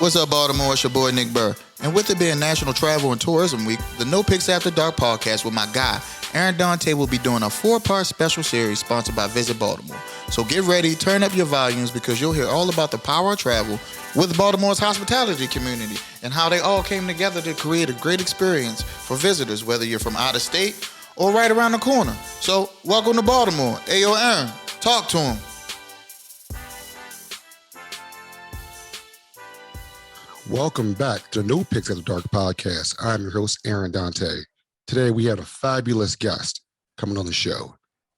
What's up, Baltimore? It's your boy, Nick Burr. And with it being National Travel and Tourism Week, the No Picks After Dark podcast with my guy, Aaron Dante, will be doing a 4-part special series sponsored by Visit Baltimore. So get ready, turn up your volumes, because you'll hear all about the power of travel with Baltimore's hospitality community and how they all came together to create a great experience for visitors, whether you're from out of state or right around the corner. So welcome to Baltimore. Ayo, Aaron, talk to him. Welcome back to the No Picks After Dark podcast. I'm your host, Aaron Dante. Today we have a fabulous guest coming on the show,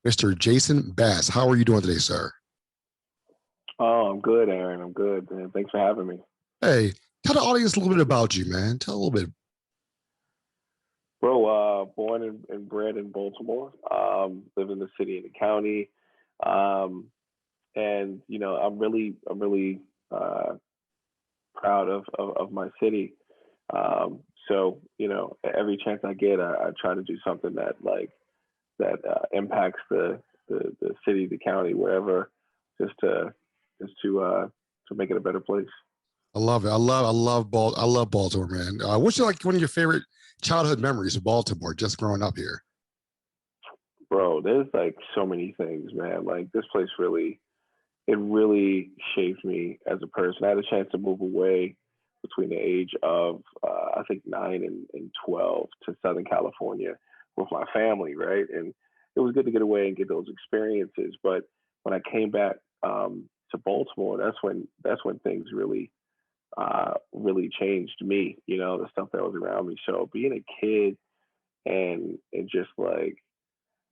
Mr. Jason Bass. How are you doing today, sir? Oh, I'm good, Aaron. I'm good, man. Thanks for having me. Hey, tell the audience a little bit about you, man. Tell a little bit. Bro, born and bred in Baltimore. Live in the city and the county. And you know, I'm really proud of my city. So, you know, every chance I get, I try to do something that impacts the city, the county, wherever, just to make it a better place. I love it. I love Baltimore, man. What's like one of your favorite childhood memories of Baltimore, just growing up here? Bro, there's like so many things, man. Like this place really shaped me as a person. I had a chance to move away between the age of, I think 9 and 12 to Southern California with my family, right? And it was good to get away and get those experiences. But when I came back to Baltimore, that's when things really changed me, you know, the stuff that was around me. So being a kid and just like,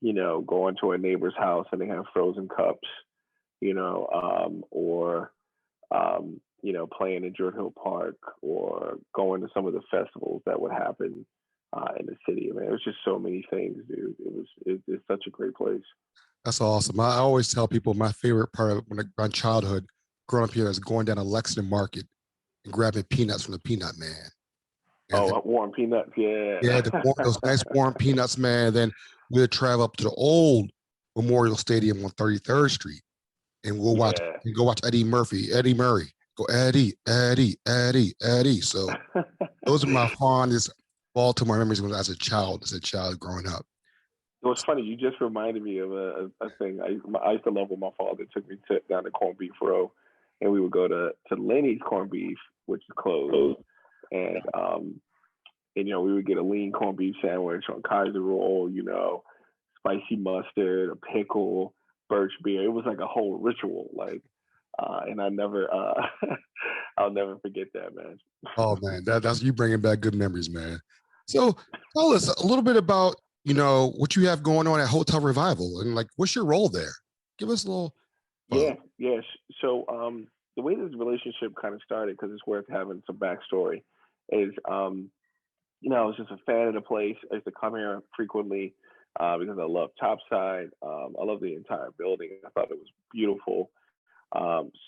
you know, going to a neighbor's house and they have frozen cups, you know, or you know, playing in Druid Hill Park or going to some of the festivals that would happen in the city. I mean, it was just so many things, dude. It's such a great place. That's awesome. I always tell people my favorite part of my childhood growing up here is going down to Lexington Market and grabbing peanuts from the Peanut Man. And warm peanuts, yeah. Yeah, those nice warm peanuts, man. Then we'll travel up to the old Memorial Stadium on 33rd Street, and we'll go watch Eddie Murray. Go Eddie. So those are my fondest Baltimore memories when I was a child growing up. It was funny. You just reminded me of a thing. I used to love when my father took me down to Corned Beef Row, and we would go to Lenny's Corned Beef, which is closed, and you know, we would get a lean corned beef sandwich on Kaiser roll, you know, spicy mustard, a pickle, birch beer. It was like a whole ritual, like, and I'll never forget that, man. Oh man, that's you bringing back good memories, man. So tell us a little bit about, you know, what you have going on at Hotel Revival and like, what's your role there? Give us a little. Yes. So the way this relationship kind of started, because it's worth having some backstory, is you know, I was just a fan of the place. I used to come here frequently because I love Topside. I love the entire building. I thought it was beautiful.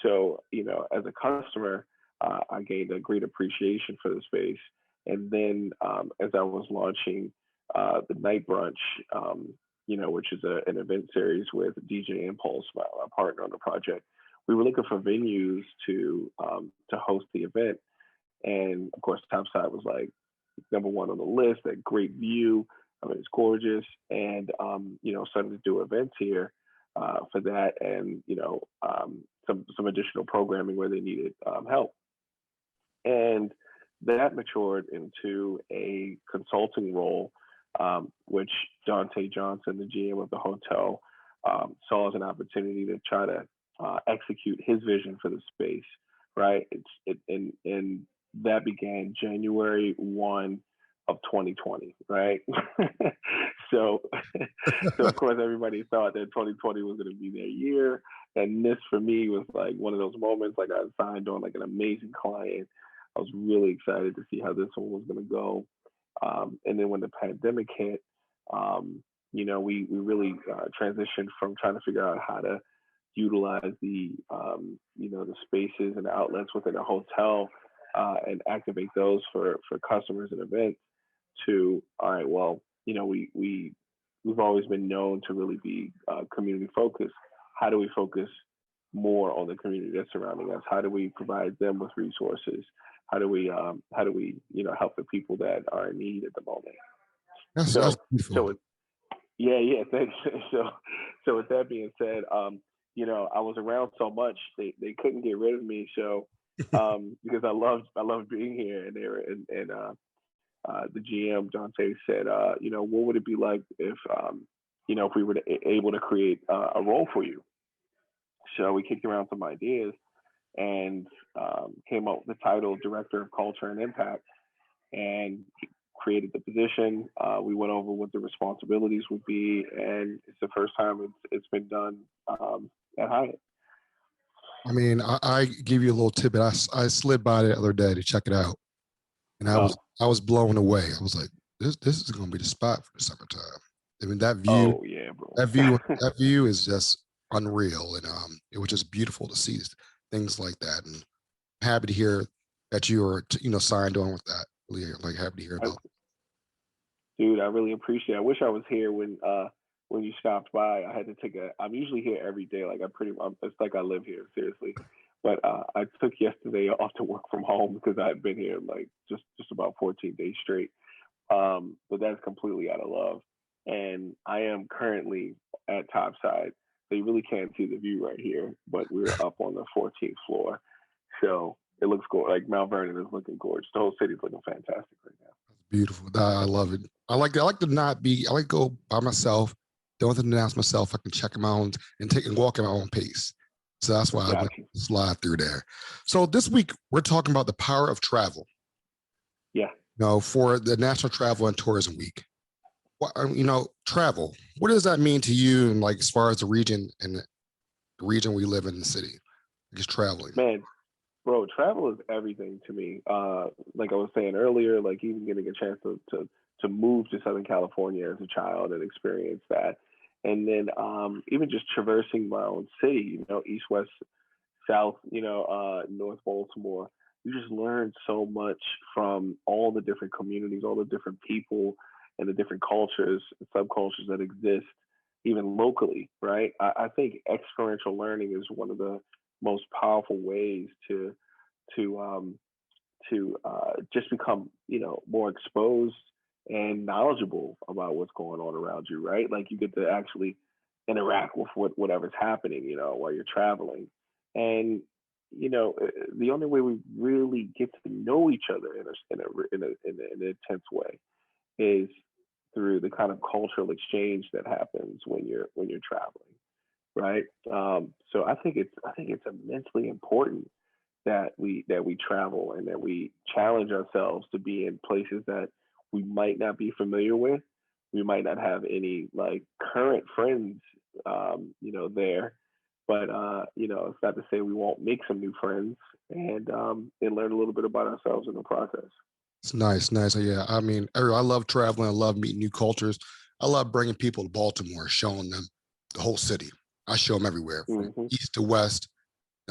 So, you know, as a customer, I gained a great appreciation for the space. And then as I was launching the Night Brunch, you know, which is an event series with DJ Impulse, my partner on the project, we were looking for venues to host the event. And of course, Topside was like number one on the list. That great view. I mean, it's gorgeous. And, you know, started to do events here for that, and, you know, some additional programming where they needed help. And that matured into a consulting role, which Dante Johnson, the GM of the hotel, saw as an opportunity to try to execute his vision for the space, right? And that began January 1 of 2020, right? So of course, everybody thought that 2020 was going to be their year. And this, for me, was like one of those moments, like I signed on like an amazing client. I was really excited to see how this one was going to go. And then when the pandemic hit, you know, we really transitioned from trying to figure out how to utilize the, you know, the spaces and the outlets within a hotel and activate those for customers and events, to, all right, well, you know, we've always been known to really be community focused. How do we focus more on the community that's surrounding us? How do we provide them with resources? how do we help the people that are in need at the moment. That's So beautiful. yeah, thanks. So with that being said, I was around so much they couldn't get rid of me. So because I loved being here, and they were and the GM Dante said, what would it be like if we were able to create a role for you? So we kicked around some ideas and came up with the title Director of Culture and Impact, and created the position. We went over what the responsibilities would be, and it's the first time it's been done at Hyatt. I mean, I give you a little tidbit. I slid by the other day to check it out, and I was blown away. I was like, this is going to be the spot for the summertime. I mean, that view, oh yeah, bro. that view is just unreal, and it was just beautiful to see things like that. And I'm happy to hear that you are signed on with that. Really, like, happy to hear about it. Dude, I really appreciate it. I wish I was here when you stopped by. I had to I'm usually here every day. Like it's like I live here, seriously. But I took yesterday off to work from home because I had been here like just about 14 days straight. But that's completely out of love. And I am currently at topside. So you really can't see the view right here, but we're up on the 14th floor. So it looks good. Like Mount Vernon is looking gorgeous. The whole city's looking fantastic right now. Beautiful. I love it. I like to go by myself. Don't have to announce myself. I can check them out and walk at my own pace. So that's why I went to slide through there. So this week we're talking about the power of travel. Yeah. For the National Travel and Tourism Week. Travel. What does that mean to you? And like as far as the region and the region we live in the city, just traveling. Man. Bro, travel is everything to me. Like I was saying earlier, like even getting a chance to move to Southern California as a child and experience that. And then even just traversing my own city, east, west, south, North Baltimore. You just learn so much from all the different communities, all the different people and the different cultures and subcultures that exist, even locally, right? I think experiential learning is one of the most powerful ways to just become more exposed and knowledgeable about what's going on around you, right? Like you get to actually interact with whatever's happening, while you're traveling. And the only way we really get to know each other in an intense way is through the kind of cultural exchange that happens when you're traveling, right? So I think it's immensely important that we travel and that we challenge ourselves to be in places that we might not be familiar with. We might not have any like current friends, there, but it's not to say we won't make some new friends and learn a little bit about ourselves in the process. It's nice. Yeah, I mean, I love traveling. I love meeting new cultures. I love bringing people to Baltimore, showing them the whole city. I show them everywhere, from east to west,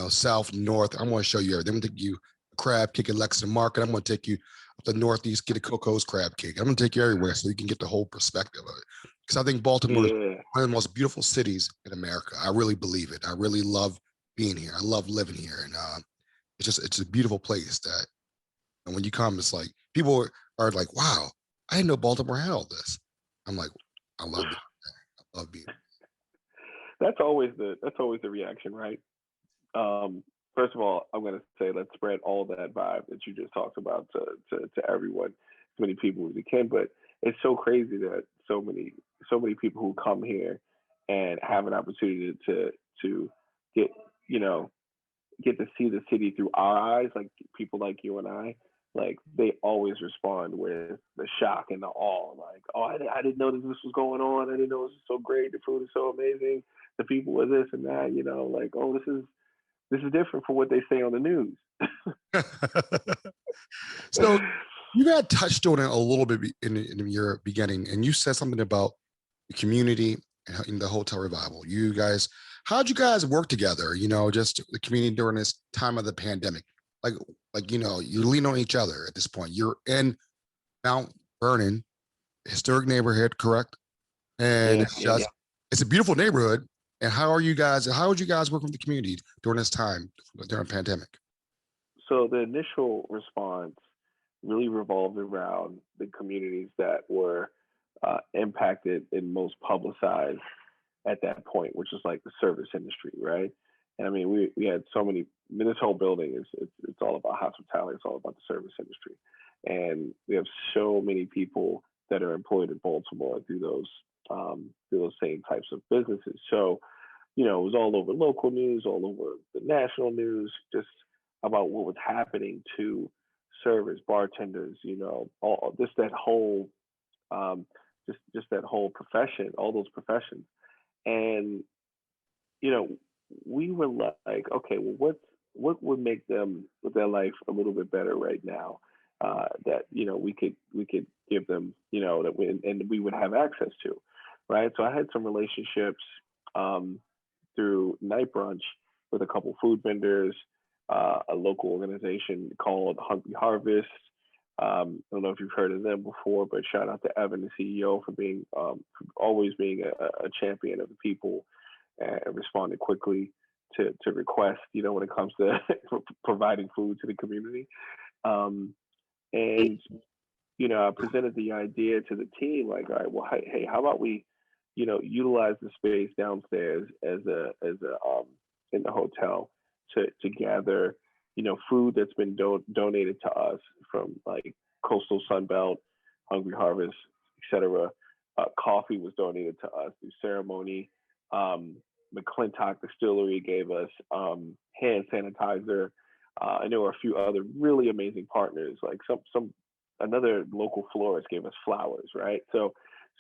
south, north. I'm going to show you everything. I'm going to take you a crab cake at Lexington Market. I'm going to take you up the northeast, get a Coco's crab cake. I'm going to take you everywhere so you can get the whole perspective of it. Because I think Baltimore is one of the most beautiful cities in America. I really believe it. I really love being here. I love living here. And it's a beautiful place that, and when you come, it's like, people are like, wow, I didn't know Baltimore had all this. I'm like, I love it. I love being here. That's always the reaction, right? First of all, I'm gonna say let's spread all that vibe that you just talked about to everyone, as many people as we can. But it's so crazy that so many people who come here and have an opportunity to get to see the city through our eyes, like people like you and I, like they always respond with the shock and the awe, like, oh, I didn't know that this was going on. I didn't know this was so great. The food is so amazing. The people were this and that. Like, oh, this is different from what they say on the news. So you got touched on it a little bit in your beginning, and you said something about the community in the hotel revival. You guys, how'd you guys work together? Just the community during this time of the pandemic. Like you lean on each other at this point. You're in Mount Vernon, historic neighborhood, correct? And it's a beautiful neighborhood. And how would you guys work with the community during this time, during the pandemic? So the initial response really revolved around the communities that were impacted and most publicized at that point, which is like the service industry, right? And I mean, we had so many. I mean, this whole building is it's all about hospitality. It's all about the service industry, and we have so many people that are employed in Baltimore through those same types of businesses. So, you know, it was all over local news, all over the national news, just about what was happening to servers, bartenders, you know, all just that whole just that whole profession, all those professions. And, you know, we were like, okay, well, what would make their life a little bit better right now? That, you know, we could give them, you know, and we would have access to, right? So I had some relationships through Night Brunch with a couple food vendors, a local organization called Hungry Harvest. I don't know if you've heard of them before, but shout out to Evan, the CEO, for being for always being a champion of the people and responding quickly to requests, you know, when it comes to providing food to the community. And you know, I presented the idea to the team, like, all right, well, hey, how about we, you know, utilize the space downstairs as a in the hotel to gather, you know, food that's been donated to us from like Coastal Sunbelt, Hungry Harvest, etc. Coffee was donated to us through ceremony. McClintock Distillery gave us hand sanitizer, and there were a few other really amazing partners, like some another local florist gave us flowers, right? So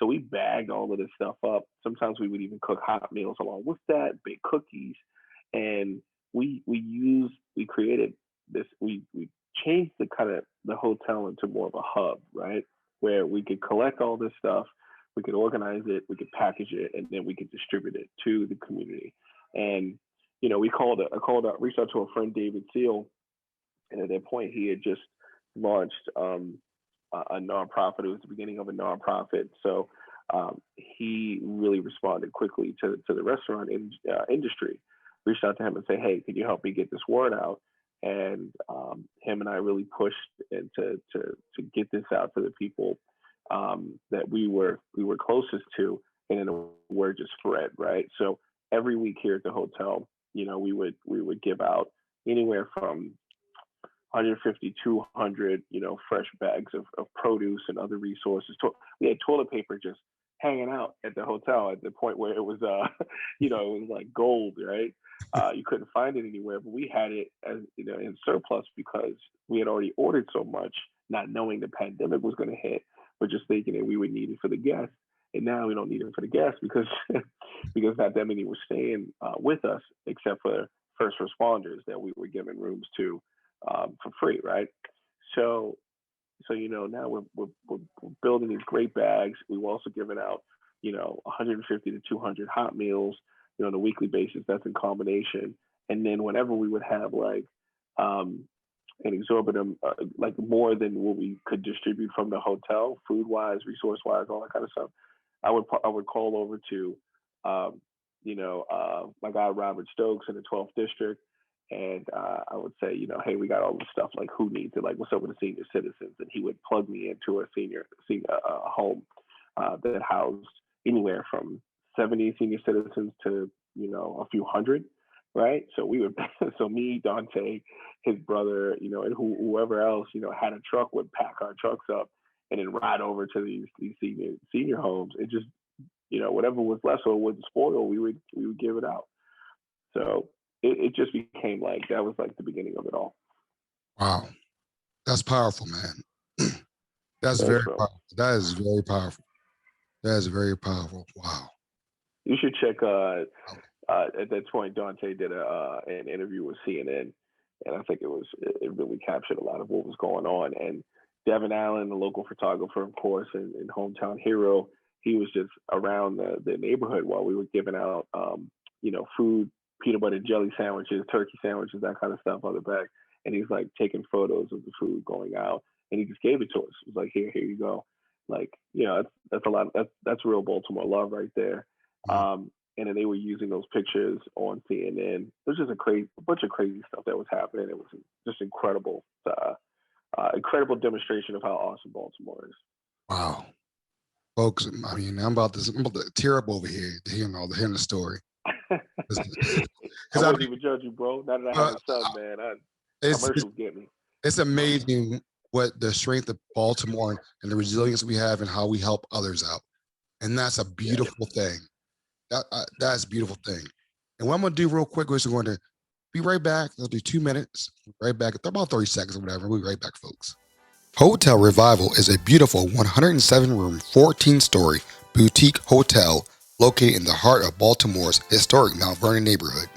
we bagged all of this stuff up. Sometimes we would even cook hot meals along with that, bake cookies, and we created this. We changed the kind of the hotel into more of a hub, right, where we could collect all this stuff, we could organize it, we could package it, and then we could distribute it to the community. And you know, reached out to a friend, David Seal, and at that point he had just launched a nonprofit. It was the beginning of a nonprofit, so he really responded quickly to the restaurant industry. Reached out to him and say, "Hey, can you help me get this word out?" And him and I really pushed to get this out to the people that we were closest to, and then the word just spread, right? So every week here at the hotel, you know, we would give out anywhere from 150, 200, you know, fresh bags of produce and other resources. We had toilet paper just hanging out at the hotel at the point where it was, you know, it was like gold, right? You couldn't find it anywhere, but we had it as, you know, in surplus because we had already ordered so much, not knowing the pandemic was going to hit, but just thinking that we would need it for the guests. And now we don't need it for the guests because not that many were staying with us, except for first responders that we were giving rooms to for free, right? So you know, now we're building these great bags. We've also given out, you know, 150 to 200 hot meals, you know, on a weekly basis. That's in combination. And then whenever we would have like an exorbitant, like more than what we could distribute from the hotel, food wise, resource wise, all that kind of stuff, I would call over to, you know, my guy Robert Stokes in the 12th district. And I would say, you know, hey, we got all this stuff. Like, who needs it? Like, what's up with the senior citizens? And he would plug me into a senior home that housed anywhere from 70 senior citizens to, you know, a few hundred, right? So we would, so me, Dante, his brother, you know, and whoever else, you know, had a truck, would pack our trucks up and then ride over to these senior homes and just, you know, whatever was left or wouldn't spoil, we would give it out. So it just became like, that was like the beginning of it all. Wow. That's powerful, man. That's very powerful. That is very powerful. That is very powerful. Wow. You should check, at that point, Dante did an interview with CNN, and I think it really captured a lot of what was going on. And Devin Allen, the local photographer, of course, and hometown hero, he was just around the neighborhood while we were giving out, you know, food, peanut butter and jelly sandwiches, turkey sandwiches, that kind of stuff on the back. And he's like taking photos of the food going out, and he just gave it to us. It was like, here you go. Like, you know, that's a lot. That's real Baltimore love right there. and then they were using those pictures on CNN. It was just a bunch of crazy stuff that was happening. It was just incredible, incredible demonstration of how awesome Baltimore is. Wow, folks. I mean, I'm about to tear up over here hearing the story. I wouldn't even judge you, bro. Now that I have a son, man, commercials get me. It's amazing what the strength of Baltimore and the resilience we have and how we help others out. And that's a beautiful thing. That's a beautiful thing. And what I'm going to do real quick is we're going to be right back. It'll be 2 minutes. Right back. About 30 seconds or whatever. We'll be right back, folks. Hotel Revival is a beautiful 107-room, 14-story boutique hotel located in the heart of Baltimore's historic Mount Vernon neighborhood.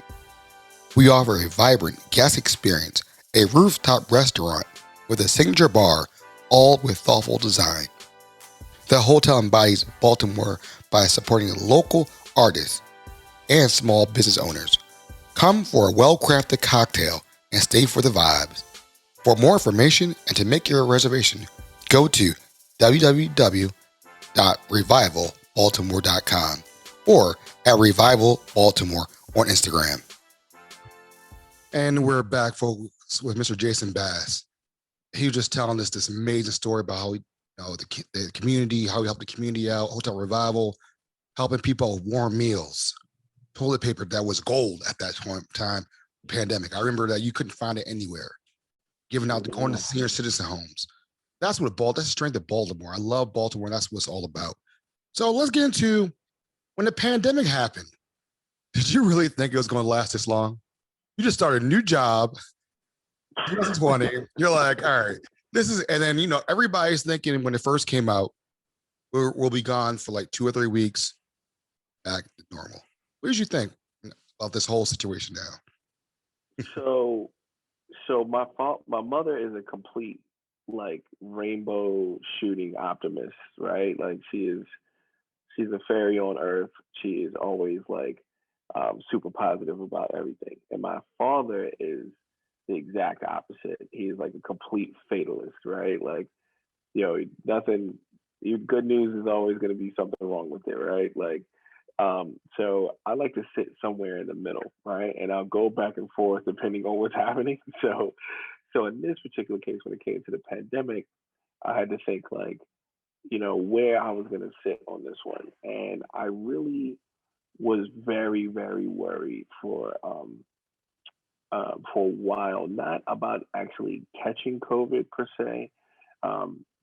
We offer a vibrant guest experience, a rooftop restaurant with a signature bar, all with thoughtful design. The hotel embodies Baltimore by supporting local artists and small business owners. Come for a well-crafted cocktail and stay for the vibes. For more information and to make your reservation, go to www.revivalbaltimore.com or at Revival Baltimore on Instagram. And we're back, folks, with Mr. Jason Bass. He was just telling us this amazing story about how the community, how he helped the community out, Hotel Revival, helping people with warm meals, toilet paper that was gold at that time, pandemic. I remember that you couldn't find it anywhere. Giving out, going to senior citizen homes. That's the strength of Baltimore. I love Baltimore, and that's what it's all about. So let's get into when the pandemic happened. Did you really think it was going to last this long? You just started a new job, 2020. You're like, all right, and then, everybody's thinking when it first came out, we'll be gone for like 2 or 3 weeks, back to normal. What did you think about this whole situation now? So my mother is a complete like rainbow shooting optimist, right? Like she's a fairy on earth. She is always like super positive about everything. And my father is the exact opposite. He's like a complete fatalist, right? Like, nothing. Good news is always going to be something wrong with it, right? Like, so I like to sit somewhere in the middle, right? And I'll go back and forth depending on what's happening. So in this particular case, when it came to the pandemic, I had to think like, where I was going to sit on this one. And I really was very, very worried for a while, not about actually catching COVID per se,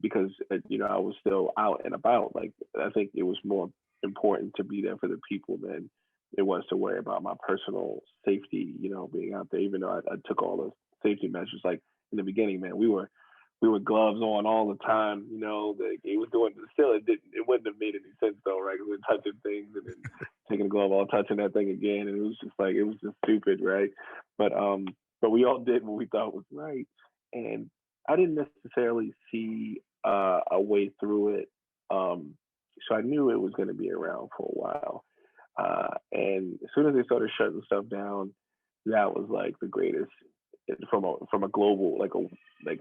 because, I was still out and about. Like, I think it was more important to be there for the people than it was to worry about my personal safety, being out there, even though I took all the safety measures. Like in the beginning, man, we were gloves on all the time, it was doing, still, it wouldn't have made any sense though, right? We were touching things and then taking the glove off, touching that thing again. And it was just stupid, right? But we all did what we thought was right. And I didn't necessarily see a way through it. So I knew it was going to be around for a while. And as soon as they started shutting stuff down, that was like the greatest from a global, like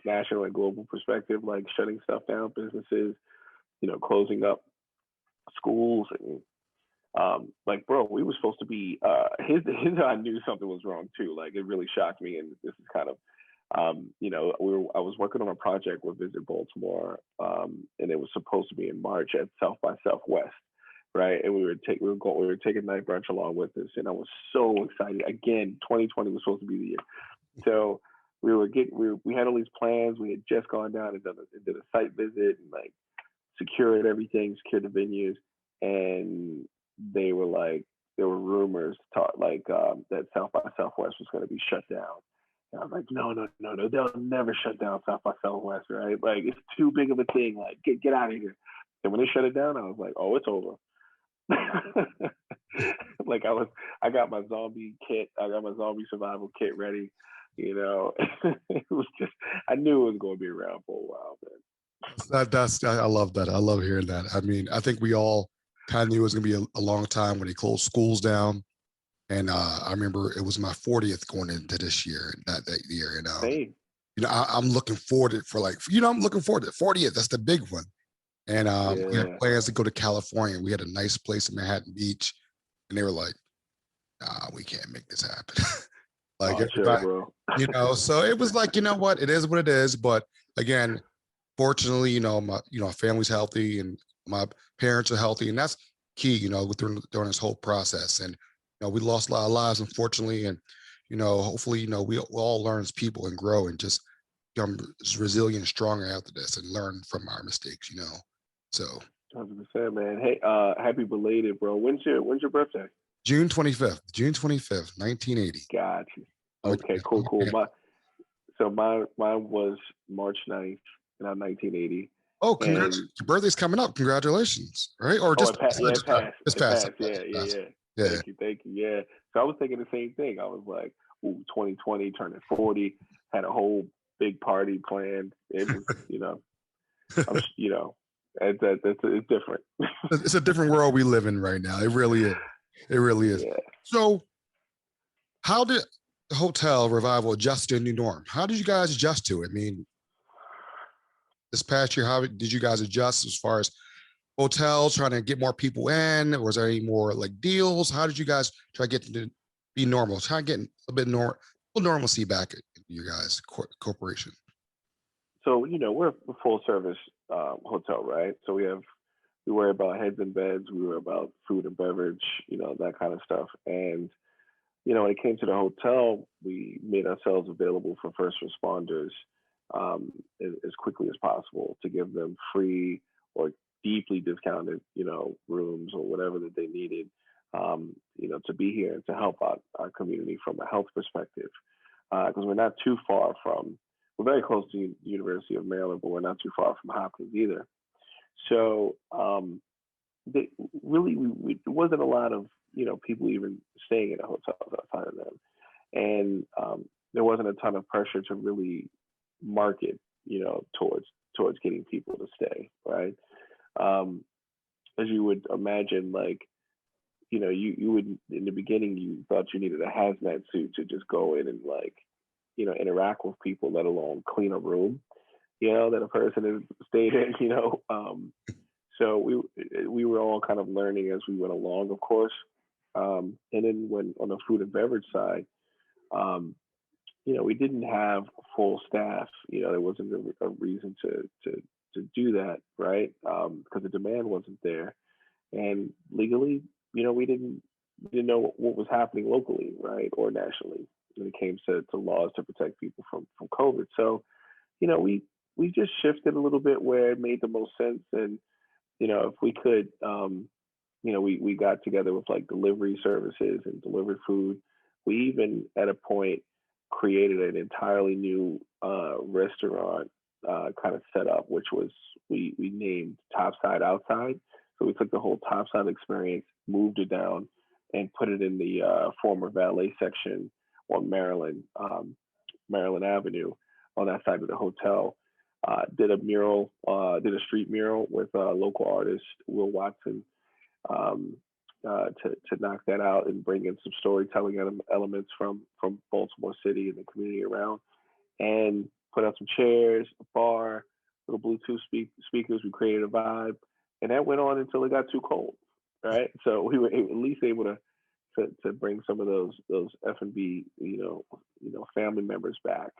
national and global perspective, like shutting stuff down, businesses, closing up schools. And like, bro, we were supposed to be, his I knew something was wrong too. Like it really shocked me. And this is kind of, I was working on a project with Visit Baltimore, and it was supposed to be in March at South by Southwest, right? And we were taking night brunch along with us, and I was so excited. Again, 2020 was supposed to be the year, so we had all these plans. We had just gone down and did a site visit and like secured everything, secured the venues, and there were rumors that South by Southwest was going to be shut down. And I was like, no, they'll never shut down South by Southwest, right? Like, it's too big of a thing. Like, get out of here. And when they shut it down, I was like, oh, it's over. Like, I got my zombie kit. I got my zombie survival kit ready. It was just, I knew it was going to be around for a while, man. I love that. I love hearing that. I mean, I think we all kind of knew it was going to be a long time when they closed schools down. And I remember it was my 40th going into this year, that year. And, I'm looking forward to it I'm looking forward to it. 40th, that's the big one. And we had plans to go to California. We had a nice place in Manhattan Beach. and they were like, "Nah, we can't make this happen." Like Oh, sure, everybody, bro. so it was like, you know what, it is what it is. But again, fortunately, my family's healthy and my parents are healthy, and that's key, during this whole process. And we lost a lot of lives, unfortunately, and hopefully, we'll all learn as people and grow and just become resilient and stronger after this and learn from our mistakes. So 100%, man. Hey, happy belated, bro. When's your birthday? June 25th, 1980. Gotcha. I'm Okay, cool. Mine was March 9th, and I'm 1980. Oh, And your birthday's coming up. Congratulations. Right? Or just it passed. It passed. Yeah. Thank you. Yeah. So I was thinking the same thing. I was like, ooh, 2020, turning 40, had a whole big party planned. It was, it's different. It's a different world we live in right now. It really is. It really is. Yeah. So how did the hotel revival adjust to a new norm? How did you guys adjust to it? I mean, this past year, how did you guys adjust as far as hotels trying to get more people in? Was there any more like deals? How did you guys try to get to be normal? Try to get a bit normalcy back in you guys' corporation? So, we're a full service hotel, right? So we worry about heads and beds, we worry about food and beverage, that kind of stuff. And, when it came to the hotel, we made ourselves available for first responders as quickly as possible to give them free or deeply discounted, rooms or whatever that they needed, to be here and to help out our community from a health perspective. Because we're very close to the University of Maryland, but we're not too far from Hopkins either. So it wasn't a lot of, people even staying in a hotel outside of them. And there wasn't a ton of pressure to really market, towards getting people to stay, right? As you would imagine, like, you would, in the beginning, you thought you needed a hazmat suit to just go in and, like, interact with people, let alone clean a room, that a person has stayed in, So we were all kind of learning as we went along, of course. And then when on the food and beverage side, we didn't have full staff. There wasn't a reason to do that, right? Because the demand wasn't there, and legally, we didn't know what was happening locally, right, or nationally when it came to laws to protect people from COVID. So, we just shifted a little bit where it made the most sense, and if we could, we got together with like delivery services and delivered food. We even at a point created an entirely new restaurant kind of setup, which was we named Topside Outside. So we took the whole Topside experience, moved it down, and put it in the former valet section on Maryland Avenue on that side of the hotel. Did a street mural with local artist Will Watson to knock that out and bring in some storytelling elements from Baltimore City and the community around, and put out some chairs, a bar, little Bluetooth speakers. We created a vibe, and that went on until it got too cold, right? So we were at least able to bring some of those F&B family members back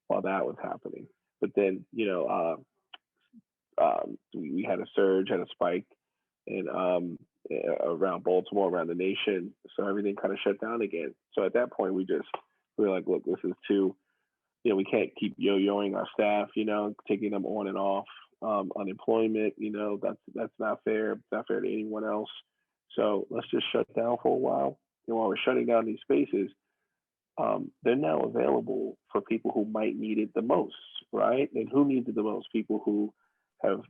while that was happening. But then we had a surge, had a spike, and around Baltimore, around the nation, so everything kind of shut down again. So at that point, we were like, look, this is too, we can't keep yo-yoing our staff, taking them on and off unemployment. That's not fair. It's not fair to anyone else. So let's just shut down for a while. And while we're shutting down these spaces, they're now available for people who might need it the most, right? And who needs it the most? People who have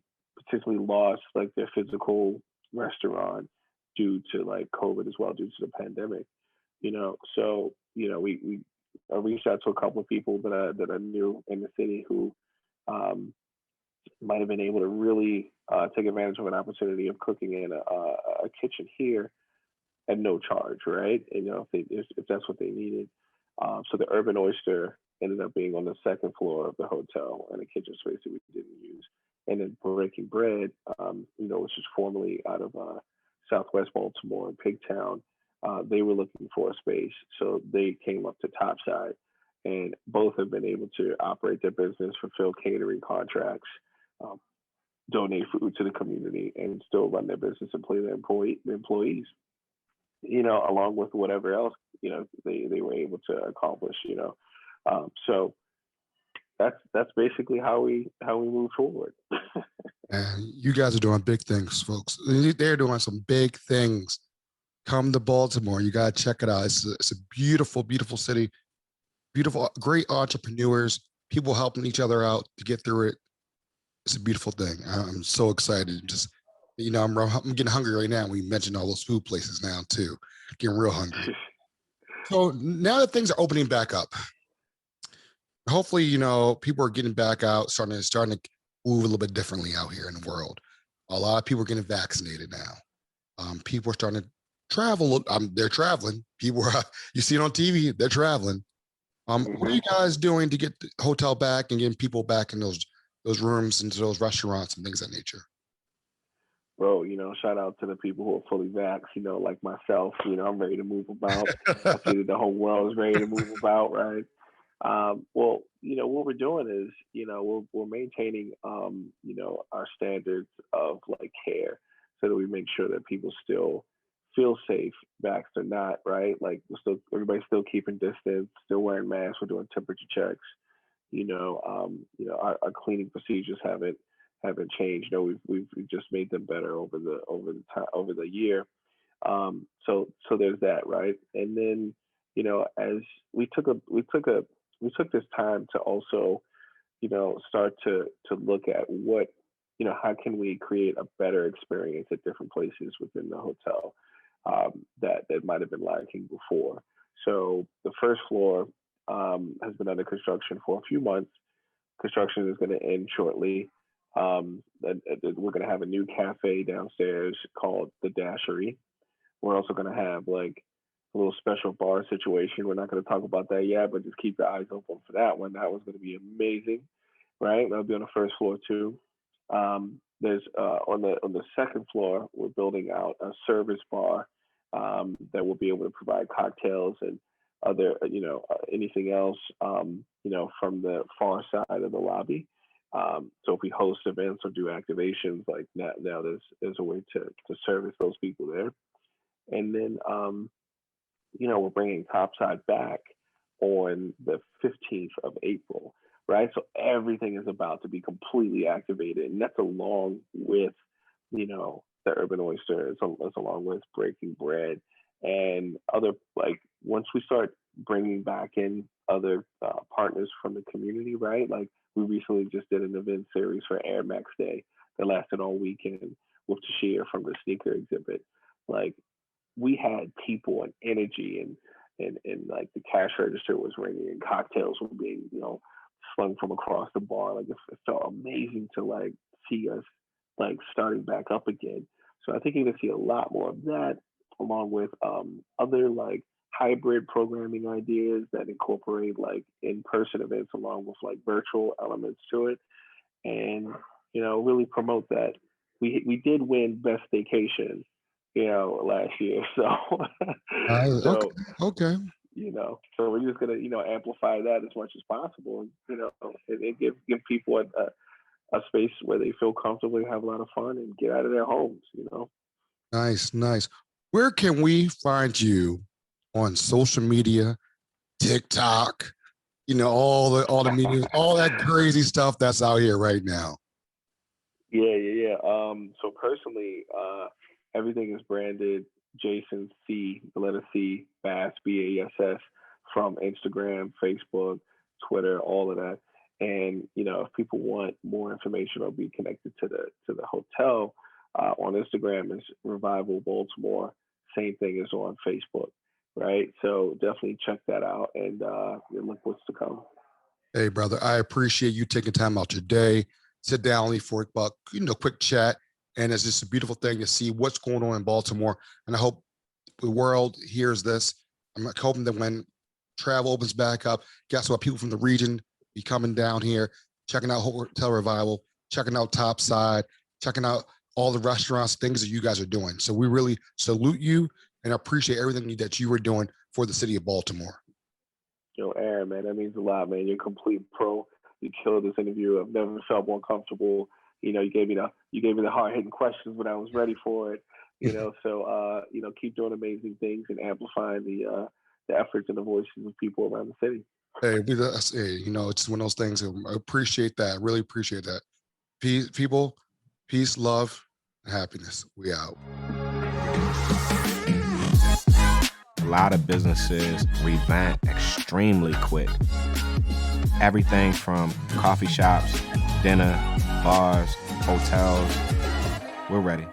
particularly lost like their physical restaurant due to like COVID as well, due to the pandemic. So we reached out to a couple of people that I knew in the city who might have been able to really take advantage of an opportunity of cooking in a kitchen here at no charge, right? And if that's what they needed. So the Urban Oyster ended up being on the second floor of the hotel and a kitchen space that we didn't use. And then Breaking Bread, which is formerly out of Southwest Baltimore and Pigtown, they were looking for a space, so they came up to Topside, and both have been able to operate their business, fulfill catering contracts, um, donate food to the community, and still run their business and pay their employees. Along with whatever else they were able to accomplish. So that's basically how we move forward. And you guys are doing big things, folks. They're doing some big things. Come to Baltimore. You got to check it out. It's a beautiful, beautiful city. Beautiful, great entrepreneurs, people helping each other out to get through it. It's a beautiful thing. I'm so excited. Just, I'm getting hungry right now. We mentioned all those food places now too. Getting real hungry. So now that things are opening back up, hopefully, people are getting back out, starting to move a little bit differently out here in the world. A lot of people are getting vaccinated now. People are starting to travel. They're traveling. People are, you see it on TV, they're traveling. What are you guys doing to get the hotel back and getting people back in those rooms, into those restaurants and things of that nature? Bro, shout out to the people who are fully vaxxed, like myself. I'm ready to move about. I see that the whole world is ready to move about, right? Well, what we're doing is, we're maintaining, our standards of like care, so that we make sure that people still feel safe, vaxxed or not, right? Like everybody's still keeping distance, still wearing masks. We're doing temperature checks. Our cleaning procedures haven't changed. We've just made them better over the year. So there's that, right? And then, as we took this time to also, start to look at what, how can we create a better experience at different places within the hotel, that might have been lacking before. So the first floor has been under construction for a few months. Construction is going to end shortly. We're going to have a new cafe downstairs called the Dashery. We're also going to have like a little special bar situation. We're not going to talk about that yet, but just keep your eyes open for that one. That was going to be amazing, right? That'll be on the first floor too. There's on the second floor, we're building out a service bar that will be able to provide cocktails and other, anything else, from the far side of the lobby. So if we host events or do activations, like now there's a way to service those people there. And then, we're bringing Topside back on the 15th of April, right? So everything is about to be completely activated, and that's along with, the Urban Oyster. It's along with Breaking Bread and other, like, once we start bringing back in other partners from the community, right? Like we recently just did an event series for Air Max Day that lasted all weekend with Tashir from the sneaker exhibit. Like we had people and energy, and like the cash register was ringing and cocktails were being, slung from across the bar. Like it felt amazing to like see us like starting back up again. So I think you're gonna see a lot more of that, along with other like hybrid programming ideas that incorporate like in-person events along with like virtual elements to it, and really promote that. We did win best vacation, last year. So Okay. So we're just gonna amplify that as much as possible, and give people a space where they feel comfortable and have a lot of fun and get out of their homes. Nice. Where can we find you on social media, TikTok, all the media, all that crazy stuff that's out here right now? Yeah. So personally, everything is branded Jason C, the letter C, Bass, BASS, from Instagram, Facebook, Twitter, all of that. And if people want more information or be connected to the hotel, on Instagram is Revival Baltimore. Same thing as on Facebook, right? So definitely check that out and look what's to come. Hey, brother, I appreciate you taking time out your day, sit down only for about quick chat, and it's just a beautiful thing to see what's going on in Baltimore. And I hope the world hears this. I'm hoping that when travel opens back up, guess what? People from the region be coming down here, checking out Hotel Revival, checking out Topside, checking out all the restaurants, things that you guys are doing. So we really salute you. and I appreciate everything that you were doing for the city of Baltimore. Yo, Aaron, man, that means a lot, man. You're a complete pro. You killed this interview. I've never felt more comfortable. You gave me the hard hitting questions when I was ready for it. So keep doing amazing things and amplifying the efforts and the voices of people around the city. Hey, it's one of those things. I appreciate that. Really appreciate that. People, peace, love, and happiness. We out. A lot of businesses revamp extremely quick. Everything from coffee shops, dinner, bars, hotels. We're ready.